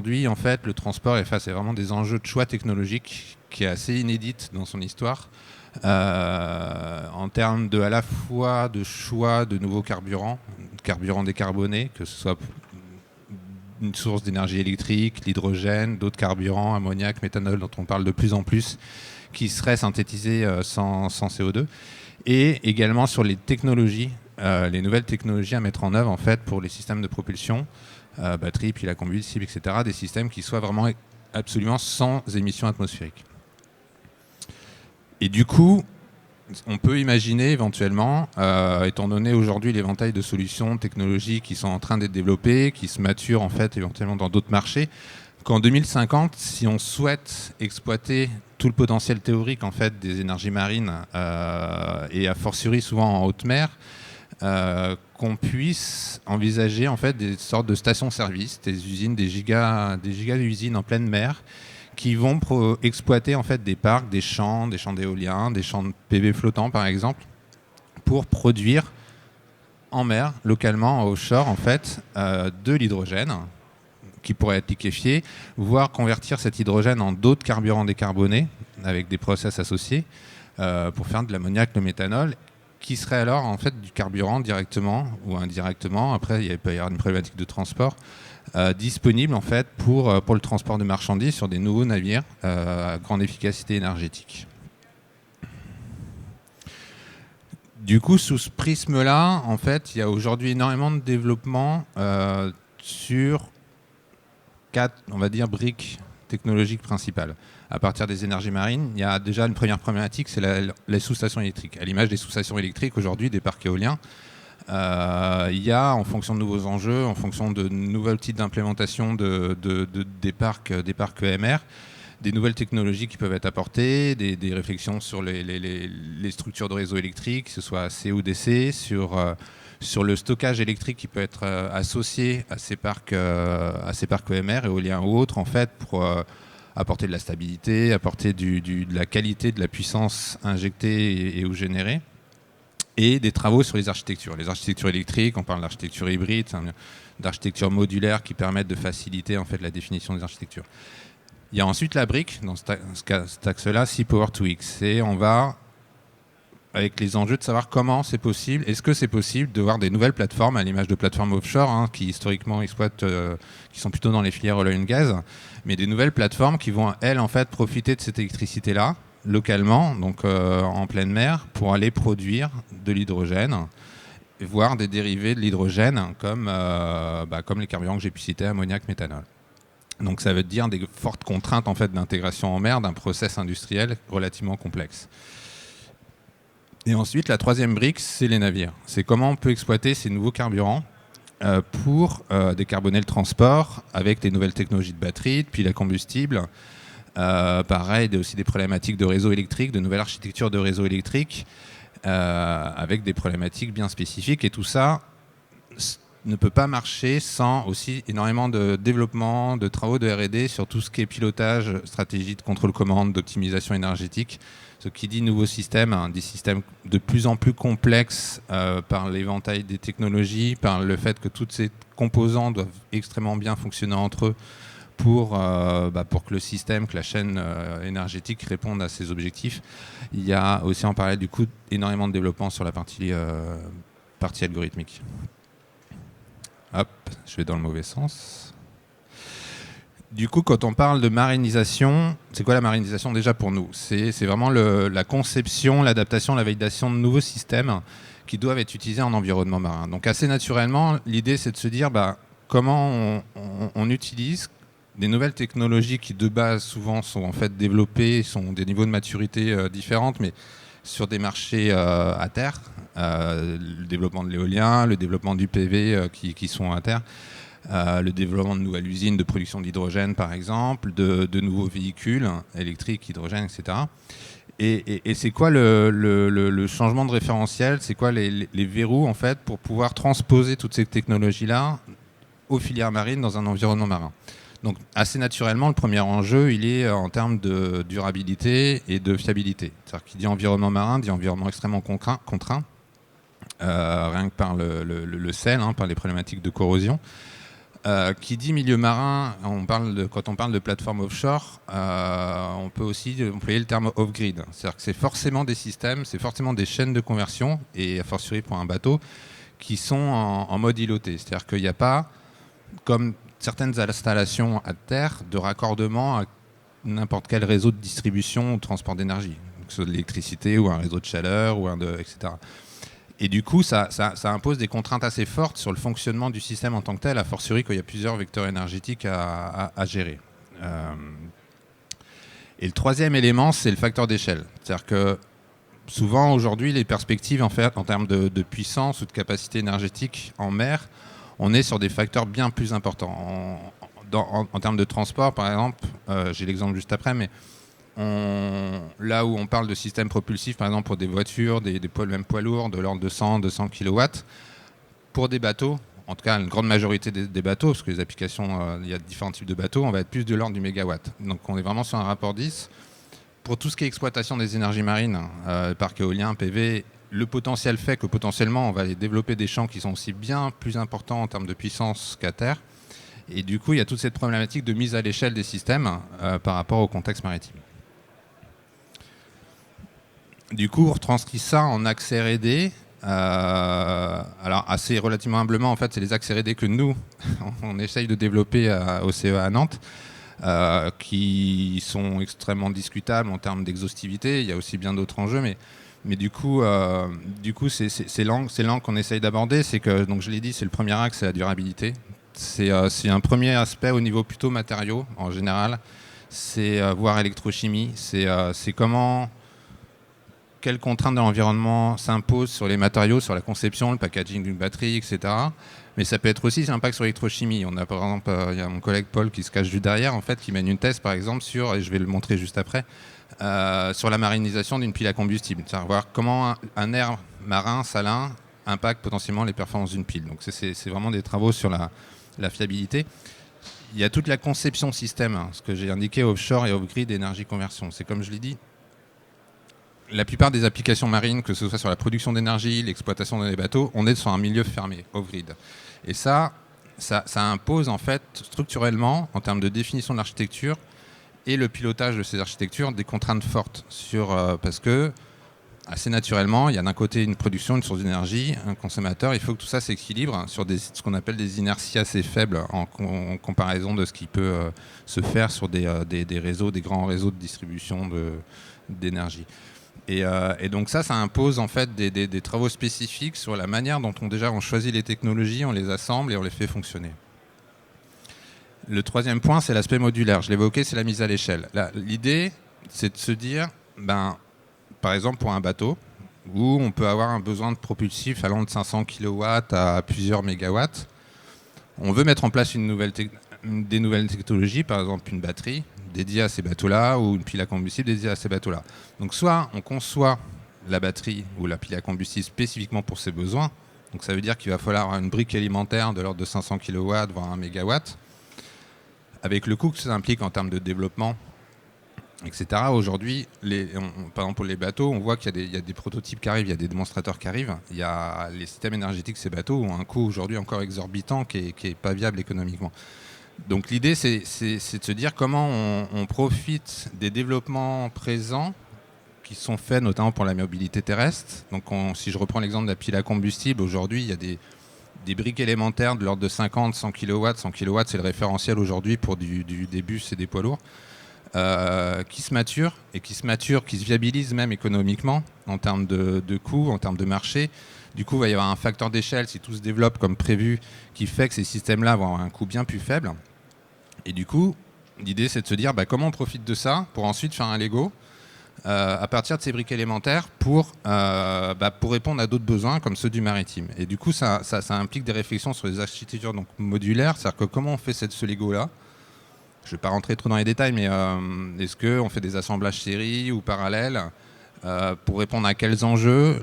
aujourd'hui, en fait, le transport est face à vraiment des enjeux de choix technologiques qui est assez inédite dans son histoire, en termes à la fois de choix de nouveaux carburants décarbonés, que ce soit une source d'énergie électrique, l'hydrogène, d'autres carburants, ammoniac, méthanol, dont on parle de plus en plus, qui seraient synthétisés sans CO2, et également sur les technologies, les nouvelles technologies à mettre en œuvre en fait pour les systèmes de propulsion, batterie, piles à combustible, etc., des systèmes qui soient vraiment absolument sans émissions atmosphériques. Et du coup, on peut imaginer éventuellement, étant donné aujourd'hui l'éventail de solutions technologiques qui sont en train d'être développées, qui se maturent en fait éventuellement dans d'autres marchés, qu'en 2050, si on souhaite exploiter tout le potentiel théorique en fait des énergies marines et a fortiori souvent en haute mer, qu'on puisse envisager en fait des sortes de stations-service, des usines, des giga d'usines en pleine mer, qui vont exploiter en fait des parcs, des champs d'éolien, des champs de PV flottants par exemple, pour produire en mer, localement, en offshore en fait, de l'hydrogène qui pourrait être liquéfié, voire convertir cet hydrogène en d'autres carburants décarbonés avec des process associés pour faire de l'ammoniac, le méthanol, qui serait alors en fait du carburant directement ou indirectement. Après, il peut y avoir une problématique de transport disponible en fait pour le transport de marchandises sur des nouveaux navires à grande efficacité énergétique. Du coup, sous ce prisme-là, en fait, il y a aujourd'hui énormément de développement sur 4, on va dire, briques technologiques principales. À partir des énergies marines, il y a déjà une première problématique, c'est les sous-stations électriques. À l'image des sous-stations électriques aujourd'hui, des parcs éoliens, il y a, en fonction de nouveaux enjeux, en fonction de nouveaux types d'implémentation des parcs EMR, des nouvelles technologies qui peuvent être apportées, des réflexions sur les structures de réseau électrique, que ce soit AC ou DC, sur le stockage électrique qui peut être associé à ces parcs EMR, éoliens ou autres, en fait, pour apporter de la stabilité, apporter de la qualité, de la puissance injectée et ou générée, et des travaux sur les architectures. Les architectures électriques, on parle d'architecture hybride, d'architecture modulaire qui permettent de faciliter en fait, la définition des architectures. Il y a ensuite la brique, dans cet axe-là, Sea-Power-to-X. Et on va, avec les enjeux de savoir comment c'est possible, est-ce que c'est possible de voir des nouvelles plateformes, à l'image de plateformes offshore, qui historiquement exploitent, qui sont plutôt dans les filières oil and gas, mais des nouvelles plateformes qui vont, elles, en fait, profiter de cette électricité-là, localement, donc en pleine mer, pour aller produire de l'hydrogène, voire des dérivés de l'hydrogène, comme les carburants que j'ai pu citer, ammoniac, méthanol. Donc ça veut dire des fortes contraintes en fait, d'intégration en mer d'un process industriel relativement complexe. Et ensuite, la troisième brique, c'est les navires. C'est comment on peut exploiter ces nouveaux carburants pour décarboner le transport avec des nouvelles technologies de batterie, de piles à combustible. Pareil, il y a aussi des problématiques de réseau électrique, de nouvelles architectures de réseau électrique, avec des problématiques bien spécifiques. Et tout ça ne peut pas marcher sans aussi énormément de développement, de travaux de R&D sur tout ce qui est pilotage, stratégie de contrôle-commande, d'optimisation énergétique. Ce qui dit nouveaux systèmes, des systèmes de plus en plus complexes par l'éventail des technologies, par le fait que tous ces composants doivent extrêmement bien fonctionner entre eux pour que le système, que la chaîne énergétique réponde à ces objectifs. Il y a aussi en parallèle du coup énormément de développement sur la partie algorithmique. Hop, je vais dans le mauvais sens. Du coup, quand on parle de marinisation, c'est quoi la marinisation déjà pour nous ? C'est vraiment la conception, l'adaptation, la validation de nouveaux systèmes qui doivent être utilisés en environnement marin. Donc assez naturellement, l'idée c'est de se dire comment on utilise des nouvelles technologies qui de base souvent sont en fait développées, sont des niveaux de maturité différentes, mais sur des marchés à terre, le développement de l'éolien, le développement du PV qui sont à terre, le développement de nouvelles usines de production d'hydrogène par exemple, de nouveaux véhicules électriques, hydrogène, etc. Et c'est quoi le changement de référentiel ? C'est quoi les verrous en fait pour pouvoir transposer toutes ces technologies-là aux filières marines dans un environnement marin ? Donc assez naturellement, le premier enjeu, il est en termes de durabilité et de fiabilité. C'est-à-dire qu'il dit environnement marin, dit environnement extrêmement contraint, rien que par le sel, par les problématiques de corrosion. Qui dit milieu marin, quand on parle de plateforme offshore, on peut aussi employer le terme off-grid. C'est-à-dire que c'est forcément des systèmes, c'est forcément des chaînes de conversion, et a fortiori pour un bateau, qui sont en mode îloté. C'est-à-dire qu'il n'y a pas, comme certaines installations à terre, de raccordement à n'importe quel réseau de distribution ou de transport d'énergie, que ce soit de l'électricité ou un réseau de chaleur, etc. Et du coup, ça impose des contraintes assez fortes sur le fonctionnement du système en tant que tel, a fortiori qu'il y a plusieurs vecteurs énergétiques à gérer. Et le troisième élément, c'est le facteur d'échelle. C'est-à-dire que souvent, aujourd'hui, les perspectives en termes de puissance ou de capacité énergétique en mer, on est sur des facteurs bien plus importants. En termes de transport, par exemple, j'ai l'exemple juste après, mais là où on parle de systèmes propulsifs, par exemple pour des voitures, même poids lourds de l'ordre de 100-200 kW, pour des bateaux, en tout cas une grande majorité des bateaux, parce que les applications, il y a différents types de bateaux, on va être plus de l'ordre du mégawatt. Donc on est vraiment sur un rapport 10. Pour tout ce qui est exploitation des énergies marines, parc éolien, PV, le potentiel fait que potentiellement on va aller développer des champs qui sont aussi bien plus importants en termes de puissance qu'à terre. Et du coup, il y a toute cette problématique de mise à l'échelle des systèmes par rapport au contexte maritime. Du coup, on retranscrit ça en axes R&D. Alors, assez relativement humblement, en fait, c'est les axes R&D que nous, on essaye de développer au CEA à Nantes, qui sont extrêmement discutables en termes d'exhaustivité. Il y a aussi bien d'autres enjeux, mais du coup, c'est l'angle qu'on essaye d'aborder. C'est que, donc je l'ai dit, c'est le premier axe, c'est la durabilité. C'est un premier aspect au niveau plutôt matériaux, en général. C'est voire électrochimie. C'est quelles contraintes de l'environnement s'imposent sur les matériaux, sur la conception, le packaging d'une batterie, etc. Mais ça peut être aussi un impact sur l'électrochimie. On a par exemple, il y a mon collègue Paul qui se cache juste derrière, en fait, qui mène une thèse par exemple sur, et je vais le montrer juste après, sur la marinisation d'une pile à combustible. C'est-à-dire voir comment un air marin salin impacte potentiellement les performances d'une pile. Donc c'est vraiment des travaux sur la fiabilité. Il y a toute la conception système, ce que j'ai indiqué offshore et off-grid énergie conversion. C'est comme je l'ai dit, la plupart des applications marines, que ce soit sur la production d'énergie, l'exploitation des bateaux, on est sur un milieu fermé, off-grid. Et ça impose en fait structurellement, en termes de définition de l'architecture et le pilotage de ces architectures, des contraintes fortes parce que assez naturellement, il y a d'un côté une production, une source d'énergie, un consommateur. Il faut que tout ça s'équilibre sur ce qu'on appelle des inerties assez faibles en comparaison de ce qui peut se faire sur des réseaux, des grands réseaux de distribution d'énergie. Et donc ça impose en fait des travaux spécifiques sur la manière dont on choisit les technologies, on les assemble et on les fait fonctionner. Le troisième point, c'est l'aspect modulaire. Je l'évoquais, c'est la mise à l'échelle. L'idée, c'est de se dire, par exemple pour un bateau, où on peut avoir un besoin de propulsif allant de 500 kW à plusieurs mégawatts, on veut mettre en place des nouvelles technologies, par exemple une batterie dédiée à ces bateaux-là ou une pile à combustible dédiée à ces bateaux-là. Donc soit on conçoit la batterie ou la pile à combustible spécifiquement pour ces besoins, donc ça veut dire qu'il va falloir une brique élémentaire de l'ordre de 500 kW, voire 1 MW, avec le coût que ça implique en termes de développement, etc. Aujourd'hui, par exemple pour les bateaux, on voit qu'il y a des prototypes qui arrivent, il y a des démonstrateurs qui arrivent. Il y a les systèmes énergétiques de ces bateaux ont un coût aujourd'hui encore exorbitant qui est pas viable économiquement. Donc l'idée, c'est de se dire comment on profite des développements présents qui sont faits notamment pour la mobilité terrestre. Donc si je reprends l'exemple de la pile à combustible, aujourd'hui, il y a des briques élémentaires de l'ordre de 50, 100 kW. 100 kW, c'est le référentiel aujourd'hui pour des bus et des poids lourds. Qui se maturent, qui se viabilisent même économiquement en termes de coûts, en termes de marché. Du coup, il va y avoir un facteur d'échelle, si tout se développe comme prévu, qui fait que ces systèmes-là vont avoir un coût bien plus faible. Et du coup, l'idée, c'est de se dire comment on profite de ça pour ensuite faire un Lego à partir de ces briques élémentaires pour répondre à d'autres besoins comme ceux du maritime. Et du coup, ça implique des réflexions sur les architectures donc, modulaires, c'est-à-dire que comment on fait ce Lego-là. Je ne vais pas rentrer trop dans les détails, mais est-ce qu'on fait des assemblages série ou parallèles pour répondre à quels enjeux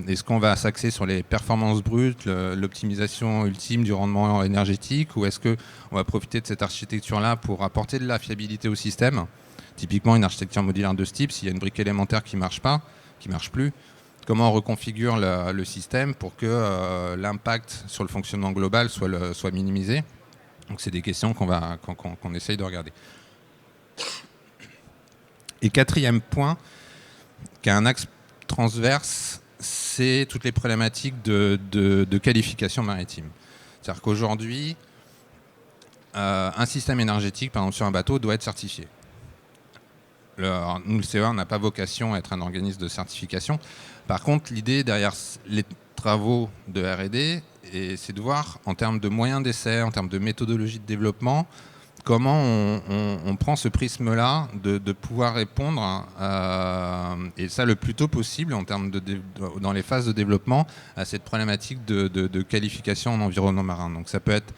est-ce qu'on va s'axer sur les performances brutes, l'optimisation ultime du rendement énergétique, ou est-ce qu'on va profiter de cette architecture-là pour apporter de la fiabilité au système? Typiquement, une architecture modulaire de ce type, s'il y a une brique élémentaire qui ne marche plus, comment on reconfigure le système pour que l'impact sur le fonctionnement global soit minimisé. Donc c'est des questions qu'on essaye de regarder. Et quatrième point, qui a un axe transverse, c'est toutes les problématiques de qualification maritime. C'est-à-dire qu'aujourd'hui, un système énergétique, par exemple sur un bateau, doit être certifié. Nous, le CEA, on n'a pas vocation à être un organisme de certification. Par contre, l'idée derrière les travaux de R&D, c'est de voir, en termes de moyens d'essai, en termes de méthodologie de développement, comment on prend ce prisme-là de pouvoir répondre, et ça le plus tôt possible, en termes dans les phases de développement, à cette problématique de qualification en environnement marin. Donc ça peut être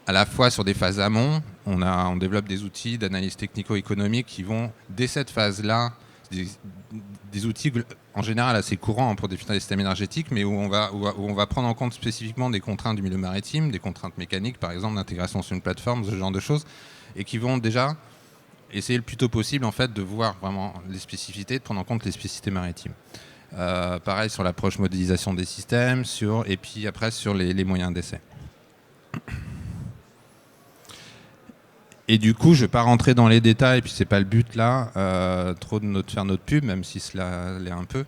à la fois sur des phases amont, on développe des outils d'analyse technico-économique qui vont, dès cette phase-là, des outils en général assez courants pour définir des systèmes énergétiques, mais où on va prendre en compte spécifiquement des contraintes du milieu maritime, des contraintes mécaniques, par exemple, d'intégration sur une plateforme, ce genre de choses, et qui vont déjà essayer le plus tôt possible en fait, de voir vraiment les spécificités, de prendre en compte les spécificités maritimes. Pareil sur l'approche modélisation des systèmes, et puis après sur les moyens d'essai. Et du coup, je ne vais pas rentrer dans les détails, puis c'est pas le but là, trop de faire notre pub, même si cela l'est un peu.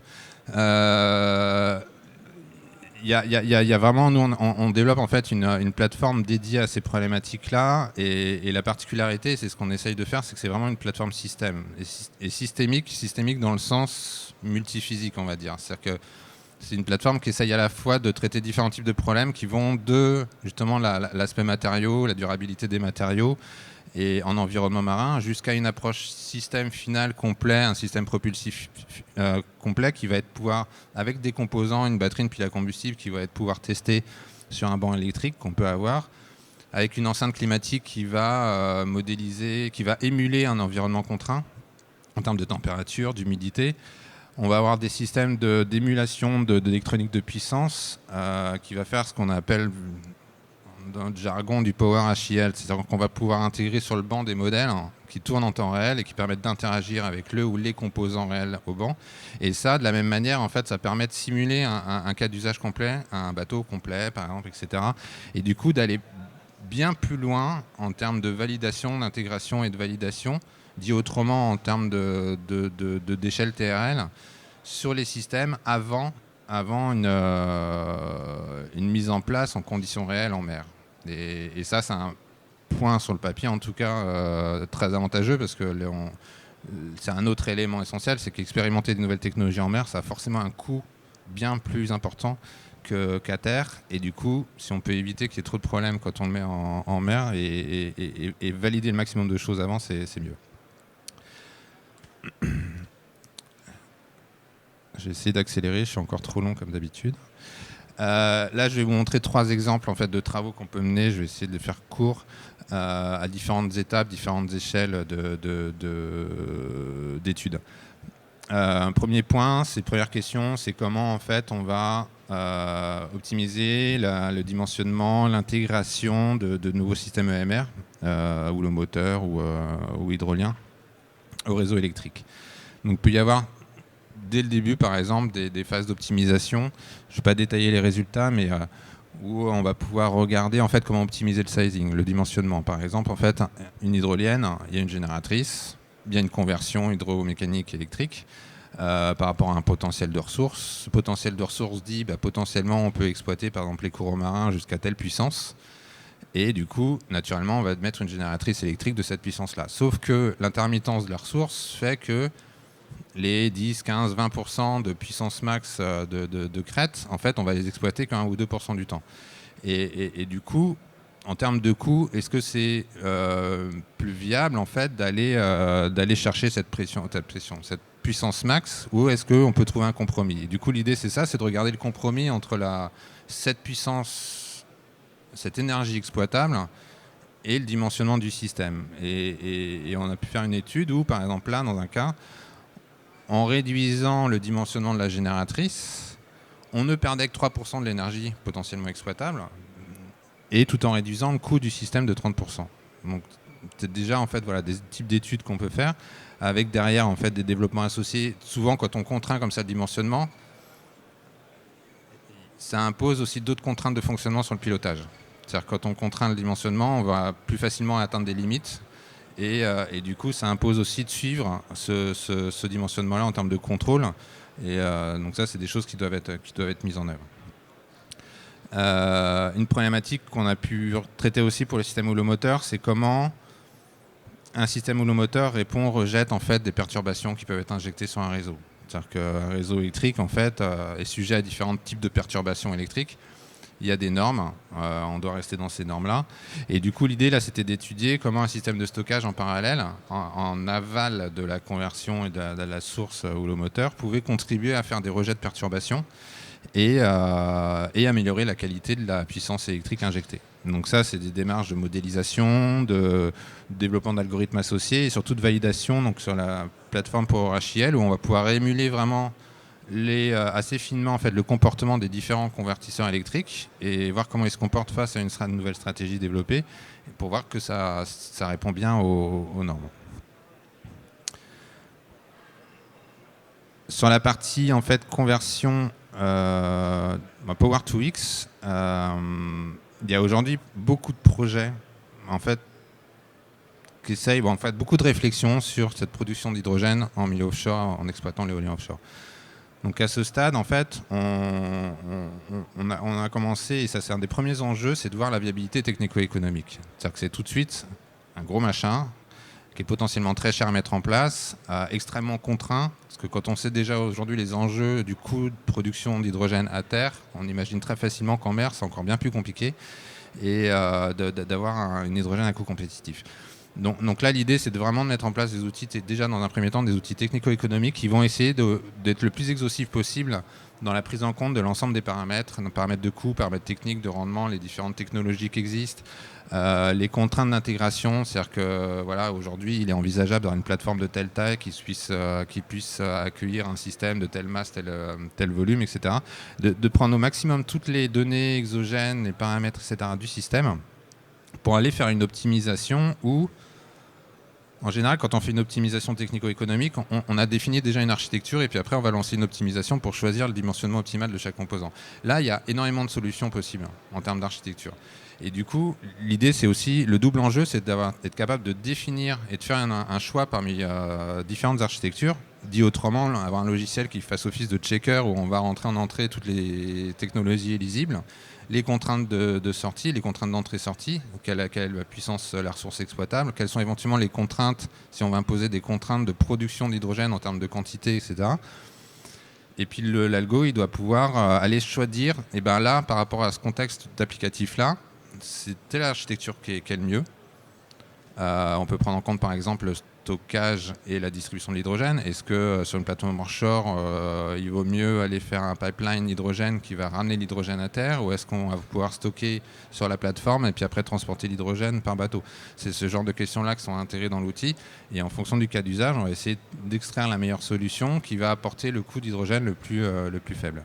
Il y a vraiment, nous, on développe en fait une plateforme dédiée à ces problématiques-là, et la particularité, c'est ce qu'on essaye de faire, c'est que c'est vraiment une plateforme système, et systémique dans le sens multiphysique, on va dire. C'est-à-dire que c'est une plateforme qui essaye à la fois de traiter différents types de problèmes qui vont de justement l'aspect matériaux, la durabilité des matériaux, et en environnement marin, jusqu'à une approche système final complet, un système propulsif complet qui va être pouvoir, avec des composants, une batterie, une pile à combustible, qui va être pouvoir tester sur un banc électrique qu'on peut avoir, avec une enceinte climatique qui va modéliser, qui va émuler un environnement contraint en termes de température, d'humidité. On va avoir des systèmes d'émulation d'électronique de puissance qui va faire ce qu'on appelle dans le jargon du Power HIL, c'est-à-dire qu'on va pouvoir intégrer sur le banc des modèles qui tournent en temps réel et qui permettent d'interagir avec le ou les composants réels au banc. Et ça, de la même manière, en fait, ça permet de simuler un cas d'usage complet, un bateau complet, par exemple, etc. Et du coup, d'aller bien plus loin en termes de validation, d'intégration et de validation, dit autrement en termes d'échelle TRL, sur les systèmes avant une mise en place en conditions réelles en mer. Et ça, c'est un point sur le papier, en tout cas, très avantageux, parce que c'est un autre élément essentiel, c'est qu'expérimenter de nouvelles technologies en mer, ça a forcément un coût bien plus important qu'à terre. Et du coup, si on peut éviter qu'il y ait trop de problèmes quand on le met en mer et valider le maximum de choses avant, c'est mieux. J'ai essayé d'accélérer, je suis encore trop long comme d'habitude. Là, je vais vous montrer 3 exemples en fait, de travaux qu'on peut mener. Je vais essayer de les faire court à différentes étapes, différentes échelles d'études. Un premier point, première question, c'est comment en fait, on va optimiser le dimensionnement, l'intégration de nouveaux systèmes EMR, ou le moteur ou hydrolien, au réseau électrique. Donc, il peut y avoir dès le début, par exemple, des phases d'optimisation. Je ne vais pas détailler les résultats, mais où on va pouvoir regarder en fait, comment optimiser le sizing, le dimensionnement. Par exemple, en fait, une hydrolienne, il y a une génératrice, il y a une conversion hydromécanique électrique par rapport à un potentiel de ressources. Ce potentiel de ressources dit potentiellement on peut exploiter par exemple les courants marins jusqu'à telle puissance. Et du coup, naturellement, on va mettre une génératrice électrique de cette puissance-là. Sauf que l'intermittence de la ressource fait que les 10, 15, 20% de puissance max de crête, en fait, on va les exploiter qu'1 ou 2% du temps. Et du coup, en termes de coût, est-ce que c'est plus viable en fait d'aller chercher cette puissance max, ou est-ce qu'on peut trouver un compromis? Et du coup, l'idée c'est ça, c'est de regarder le compromis entre cette puissance, cette énergie exploitable et le dimensionnement du système. Et on a pu faire une étude où, par exemple là, dans un cas, en réduisant le dimensionnement de la génératrice, on ne perdait que 3% de l'énergie potentiellement exploitable, et tout en réduisant le coût du système de 30%. Donc c'est déjà en fait, voilà, des types d'études qu'on peut faire, avec derrière en fait, des développements associés. Souvent quand on contraint comme ça le dimensionnement, ça impose aussi d'autres contraintes de fonctionnement sur le pilotage. C'est-à-dire que quand on contraint le dimensionnement, on va plus facilement atteindre des limites. Et du coup, ça impose aussi de suivre ce dimensionnement-là en termes de contrôle. Et donc ça, c'est des choses qui doivent être mises en œuvre. Une problématique qu'on a pu traiter aussi pour le système houlomoteur, c'est comment un système houlomoteur répond, rejette en fait des perturbations qui peuvent être injectées sur un réseau. C'est-à-dire qu'un réseau électrique en fait est sujet à différents types de perturbations électriques. Il y a des normes, on doit rester dans ces normes-là. Et du coup, l'idée là, c'était d'étudier comment un système de stockage en parallèle, en aval de la conversion et de la source houlomoteur, pouvait contribuer à faire des rejets de perturbations et améliorer la qualité de la puissance électrique injectée. Donc ça, c'est des démarches de modélisation, de développement d'algorithmes associés et surtout de validation donc sur la plateforme PowerHIL où on va pouvoir émuler vraiment assez finement en fait, le comportement des différents convertisseurs électriques et voir comment ils se comportent face à une nouvelle stratégie développée pour voir que ça répond bien aux normes. Sur la partie en fait, conversion Power to X, il y a aujourd'hui beaucoup de projets en fait, qui essayent en fait, beaucoup de réflexions sur cette production d'hydrogène en milieu offshore, en exploitant l'éolien offshore. Donc à ce stade, en fait, on a commencé, et ça c'est un des premiers enjeux, c'est de voir la viabilité technico-économique. C'est-à-dire que c'est tout de suite un gros machin qui est potentiellement très cher à mettre en place, extrêmement contraint, parce que quand on sait déjà aujourd'hui les enjeux du coût de production d'hydrogène à terre, on imagine très facilement qu'en mer, c'est encore bien plus compliqué, et d'avoir une hydrogène à coût compétitif. Donc là, l'idée, c'est de vraiment mettre en place des outils, déjà dans un premier temps, des outils technico-économiques qui vont essayer d'être le plus exhaustifs possible dans la prise en compte de l'ensemble des paramètres de coût, paramètres techniques, de rendement, les différentes technologies qui existent, les contraintes d'intégration, c'est-à-dire que voilà, aujourd'hui, il est envisageable d'avoir une plateforme de telle taille qui puisse accueillir un système de telle masse, tel volume, etc. De prendre au maximum toutes les données exogènes, les paramètres, etc. du système pour aller faire une optimisation où, en général, quand on fait une optimisation technico-économique, on a défini déjà une architecture et puis après, on va lancer une optimisation pour choisir le dimensionnement optimal de chaque composant. Là, il y a énormément de solutions possibles en termes d'architecture. Et du coup, l'idée, c'est aussi, le double enjeu, c'est d'être capable de définir et de faire un choix parmi différentes architectures. Dit autrement, avoir un logiciel qui fasse office de checker où on va rentrer en entrée toutes les technologies éligibles, les contraintes de sortie, les contraintes d'entrée-sortie, quelle est la puissance, la ressource exploitable, quelles sont éventuellement les contraintes, si on va imposer des contraintes de production d'hydrogène en termes de quantité, etc. Et puis l'algo, il doit pouvoir aller choisir, et bien là, par rapport à ce contexte d'applicatif-là, c'est telle architecture qui est le mieux. On peut prendre en compte par exemple le stockage et la distribution de l'hydrogène. Est-ce que sur une plateforme offshore, il vaut mieux aller faire un pipeline d'hydrogène qui va ramener l'hydrogène à terre, ou est-ce qu'on va pouvoir stocker sur la plateforme et puis après transporter l'hydrogène par bateau? C'est ce genre de questions-là qui sont intégrées dans l'outil, et en fonction du cas d'usage, on va essayer d'extraire la meilleure solution qui va apporter le coût d'hydrogène le plus faible.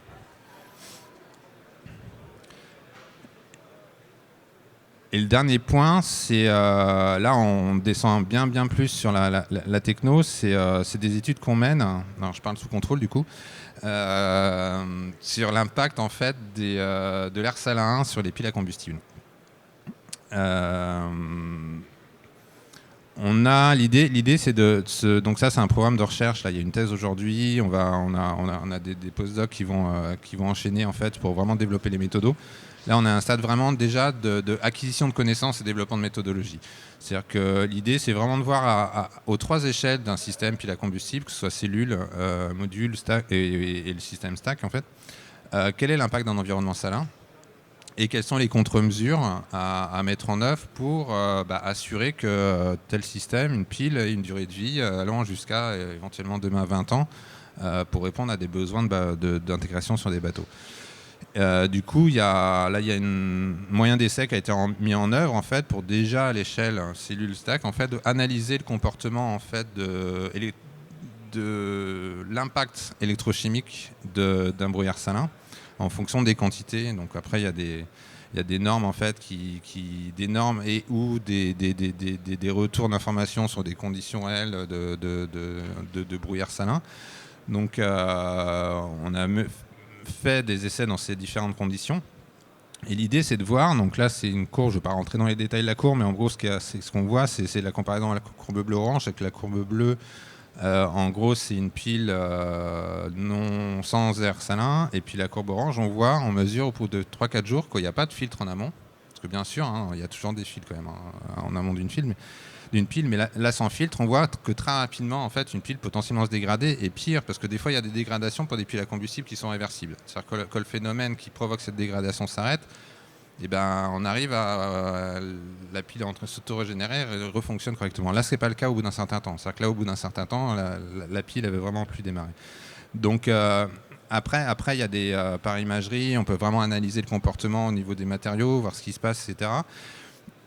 Et le dernier point, c'est là on descend bien plus sur la techno, c'est des études qu'on mène, alors je parle sous contrôle du coup, sur l'impact en fait de l'air salin sur les piles à combustible. On a l'idée, c'est donc ça c'est un programme de recherche. Là, il y a une thèse aujourd'hui. On a des postdocs qui vont enchaîner en fait pour vraiment développer les méthodos. Là, on est à un stade vraiment déjà de acquisition de connaissances et développement de méthodologie. C'est-à-dire que l'idée, c'est vraiment de voir aux trois échelles d'un système pile à combustible, que ce soit cellule, module, stack et le système stack en fait. Quel est l'impact d'un environnement salin? Et quelles sont les contre-mesures à mettre en œuvre pour assurer que tel système, une pile, ait une durée de vie allant jusqu'à éventuellement demain 20 ans pour répondre à des besoins d'intégration sur des bateaux. Du coup, il y a un moyen d'essai qui a été mis en œuvre en fait, pour déjà à l'échelle cellule stack en fait, analyser le comportement en fait, de l'impact électrochimique d'un brouillard salin en fonction des quantités. Donc après, il y a des normes en fait, des normes et ou des retours d'informations sur des conditions réelles de brouillard salin. Donc on a fait des essais dans ces différentes conditions. Et l'idée, c'est de voir, donc là, c'est une courbe, je ne vais pas rentrer dans les détails de la courbe, mais en gros, ce qu'on voit, c'est la comparaison à la courbe bleu-orange, avec la courbe bleue. En gros, c'est une pile non sans air salin. Et puis la courbe orange, on voit, on mesure au bout de 3-4 jours qu'il n'y a pas de filtre en amont. Parce que bien sûr, hein, il y a toujours des filtres quand même en amont d'une pile. Mais là, sans filtre, on voit que très rapidement, en fait, une pile potentiellement se dégrader. Et pire, parce que des fois, il y a des dégradations pour des piles à combustible qui sont réversibles. C'est-à-dire que le phénomène qui provoque cette dégradation s'arrête. Et ben, on arrive à la pile est en train de s'auto-régénérer et refonctionne correctement. Là, ce n'est pas le cas au bout d'un certain temps. C'est-à-dire que là, au bout d'un certain temps, la pile avait vraiment plus démarré. Donc, après, il y a des par imagerie, on peut vraiment analyser le comportement au niveau des matériaux, voir ce qui se passe, etc.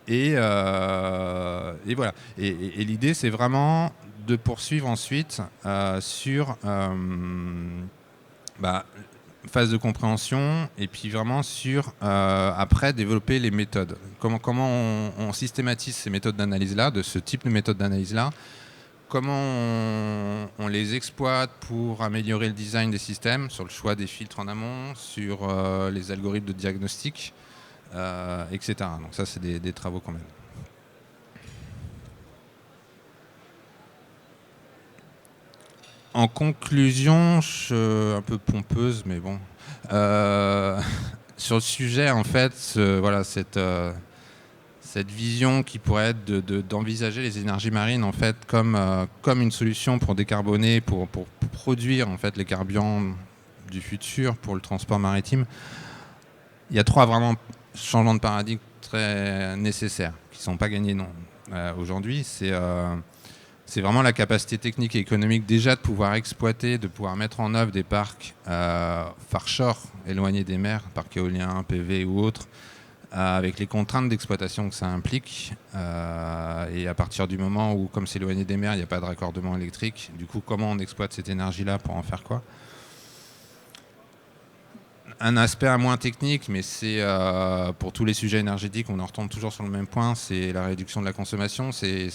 Et voilà. Et l'idée, c'est vraiment de poursuivre ensuite sur phase de compréhension et puis vraiment sur après développer les méthodes. Comment on systématise ces méthodes d'analyse-là, de ce type de méthode d'analyse-là, comment on les exploite pour améliorer le design des systèmes, sur le choix des filtres en amont, sur les algorithmes de diagnostic, etc. Donc ça, c'est des travaux qu'on mène. En conclusion, je suis un peu pompeuse, mais bon. Sur le sujet, en fait, voilà, cette vision qui pourrait être d'envisager les énergies marines en fait comme une solution pour décarboner, pour produire en fait les carburants du futur pour le transport maritime. Il y a 3 vraiment changements de paradigme très nécessaires qui ne sont pas gagnés aujourd'hui. C'est vraiment la capacité technique et économique déjà de pouvoir exploiter, de pouvoir mettre en œuvre des parcs far shore, éloignés des mers, parcs éoliens, PV ou autres, avec les contraintes d'exploitation que ça implique. Et à partir du moment où, comme c'est éloigné des mers, il n'y a pas de raccordement électrique, du coup, comment on exploite cette énergie-là pour en faire quoi ? Un aspect à moins technique, mais c'est pour tous les sujets énergétiques, on en retombe toujours sur le même point, c'est la réduction de la consommation. C'est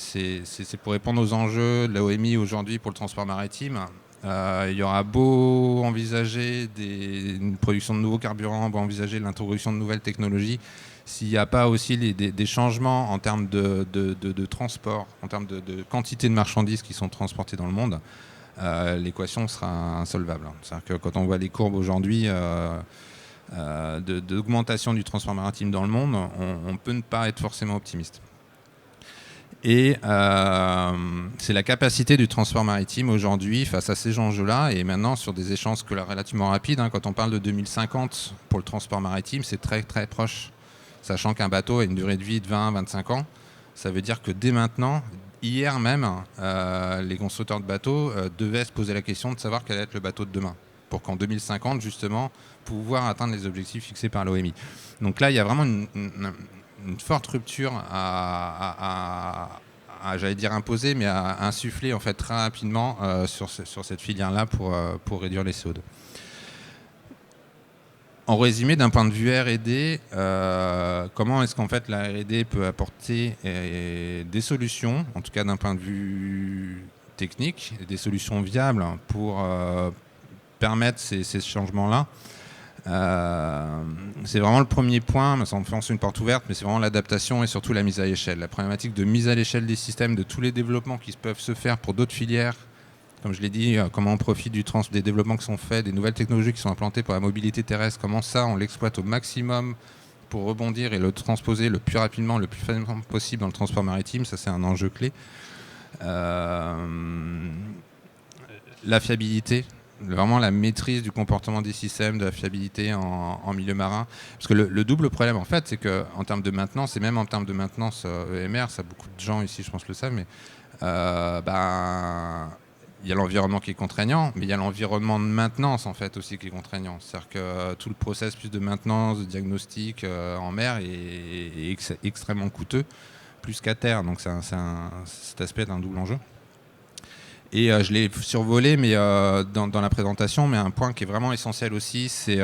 pour répondre aux enjeux de la OMI aujourd'hui pour le transport maritime. Il y aura beau envisager une production de nouveaux carburants, beau envisager l'introduction de nouvelles technologies, s'il n'y a pas aussi des changements en termes de transport, en termes de quantité de marchandises qui sont transportées dans le monde, l'équation sera insolvable. C'est-à-dire que quand on voit les courbes aujourd'hui d'augmentation du transport maritime dans le monde, on peut ne pas être forcément optimiste. Et c'est la capacité du transport maritime aujourd'hui face à ces enjeux-là, et maintenant sur des échéances relativement rapides. Quand on parle de 2050 pour le transport maritime, c'est très très proche. Sachant qu'un bateau a une durée de vie de 20-25 ans, ça veut dire que dès maintenant, hier même, les constructeurs de bateaux devaient se poser la question de savoir quel allait être le bateau de demain, pour qu'en 2050, justement, pouvoir atteindre les objectifs fixés par l'OMI. Donc là, il y a vraiment une forte rupture à j'allais dire imposer, mais à insuffler en fait très rapidement sur cette filière-là pour réduire les CO2. En résumé, d'un point de vue R&D, comment est-ce qu'en fait la R&D peut apporter des solutions, en tout cas d'un point de vue technique, des solutions viables pour permettre ces changements-là. C'est vraiment le premier point, ça enfonce une porte ouverte, mais c'est vraiment l'adaptation et surtout la mise à l'échelle. La problématique de mise à l'échelle des systèmes, de tous les développements qui peuvent se faire pour d'autres filières. Comme je l'ai dit, comment on profite des développements qui sont faits, des nouvelles technologies qui sont implantées pour la mobilité terrestre, comment ça, on l'exploite au maximum pour rebondir et le transposer le plus rapidement, le plus facilement possible dans le transport maritime. Ça, c'est un enjeu clé. La fiabilité, vraiment la maîtrise du comportement des systèmes, de la fiabilité en milieu marin. Parce que le double problème, en fait, c'est qu'en termes de maintenance, et même en termes de maintenance EMR, ça beaucoup de gens ici, je pense, le savent, mais il y a l'environnement qui est contraignant, mais il y a l'environnement de maintenance en fait aussi qui est contraignant. C'est-à-dire que tout le processus de maintenance, de diagnostic en mer est extrêmement coûteux, plus qu'à terre. Donc cet aspect est un double enjeu. Et je l'ai survolé mais, dans la présentation, mais un point qui est vraiment essentiel aussi, c'est,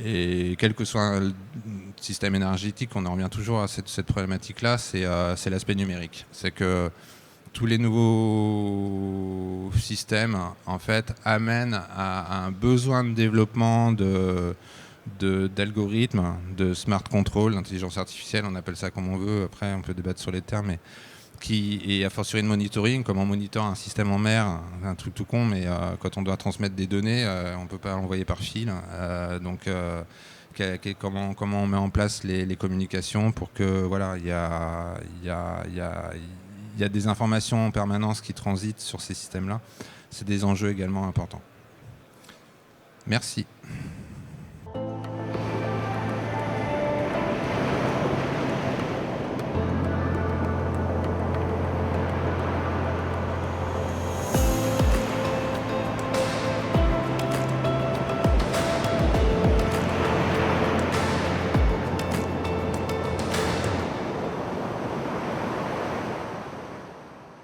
et quel que soit le système énergétique, on en revient toujours à cette problématique-là, c'est l'aspect numérique. C'est que tous les nouveaux systèmes en fait amènent à un besoin de développement d'algorithmes, de smart control, d'intelligence artificielle, on appelle ça comme on veut, après on peut débattre sur les termes, mais et a fortiori de monitoring, comme on monitore un système en mer, un truc tout con, mais quand on doit transmettre des données, on ne peut pas l'envoyer par fil. Comment on met en place les communications pour que voilà, il y a des informations en permanence qui transitent sur ces systèmes-là. C'est des enjeux également importants. Merci.